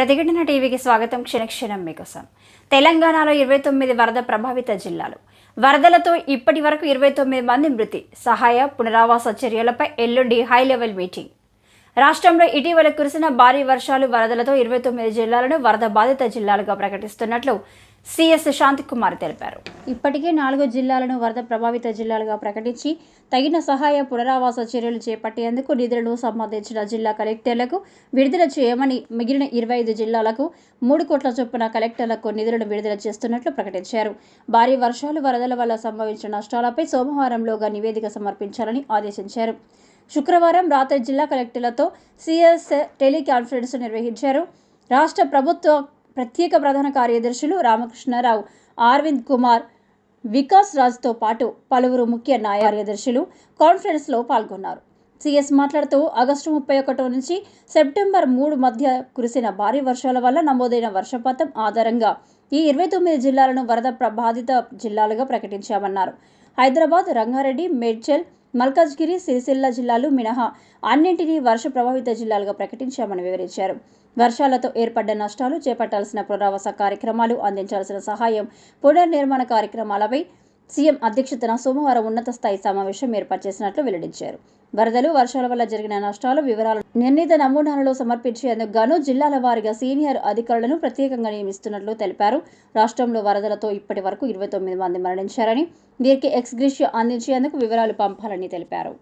ప్రతిఘటన టీవీకి స్వాగతం. క్షణక్షణం మీకోసం. తెలంగాణలో 29 వరద ప్రభావిత జిల్లాలు. వరదలతో ఇప్పటి వరకు 29 మంది మృతి. సహాయ పునరావాస చర్యలపై ఎల్లుండి హై లెవెల్ మీటింగ్. రాష్ట్రంలో ఇటీవల కురిసిన భారీ వర్షాలు వరదలతో 29 జిల్లాలను వరద బాధిత జిల్లాలుగా ప్రకటిస్తున్నట్లు సిఎస్ శాంతికుమార్ తెలిపారు. ఇప్పటికే 4 జిల్లాలను వరద ప్రభావిత జిల్లాలుగా ప్రకటించి తగిన సహాయ పునరావాస చర్యలు చేపట్టేందుకు నిధులను సంబంధించిన జిల్లా కలెక్టర్లకు విడుదల చేయమని, మిగిలిన 25 జిల్లాలకు 3 కోట్ల చొప్పున కలెక్టర్లకు నిధులను విడుదల చేస్తున్నట్లు ప్రకటించారు. భారీ వర్షాలు వరదల వల్ల సంభవించిన నష్టాలపై సోమవారంలోగా నివేదిక సమర్పించాలని ఆదేశించారు. శుక్రవారం రాత్రి జిల్లా కలెక్టర్లతో సిఎస్ టెలికాన్ఫరెన్స్ నిర్వహించారు. రాష్ట్ర ప్రభుత్వ ప్రత్యేక ప్రధాన కార్యదర్శులు రామకృష్ణారావు, అరవింద్ కుమార్, వికాస్ రాజ్తో పాటు పలువురు ముఖ్య కార్యదర్శులు కాన్ఫరెన్స్లో పాల్గొన్నారు. సిఎస్ మాట్లాడుతూ ఆగస్టు 31 నుంచి సెప్టెంబర్ 3 మధ్య కురిసిన భారీ వర్షాల వల్ల నమోదైన వర్షపాతం ఆధారంగా ఈ 29 జిల్లాలను వరద బాధిత జిల్లాలుగా ప్రకటించామన్నారు. హైదరాబాద్, రంగారెడ్డి, మేడ్చల్, మల్కాజ్గిరి, సిరిసిల్ల జిల్లాలు మినహా అన్నింటినీ వర్ష ప్రభావిత జిల్లాలుగా ప్రకటించామని వివరించారు. వర్షాలతో ఏర్పడ్డ నష్టాలు, చేపట్టాల్సిన పునరావాస కార్యక్రమాలు, అందించాల్సిన సహాయం, పునర్నిర్మాణ కార్యక్రమాలపై సీఎం అధ్యక్షతన సోమవారం ఉన్నత స్థాయి సమావేశం ఏర్పాటు చేసినట్లు వెల్లడించారు. వరదలు, వర్షాల వల్ల జరిగిన నష్టాల వివరాలను నిర్ణీత నమూనాలలో సమర్పించేందుకు గాను జిల్లాల వారీగా సీనియర్ అధికారులను ప్రత్యేకంగా నియమిస్తున్నట్లు తెలిపారు. రాష్ట్రంలో వరదలతో ఇప్పటి వరకు 29 మంది మరణించారని, వీరికి ఎక్స్గ్రేషియా అందించేందుకు వివరాలు పంపాలని తెలిపారు.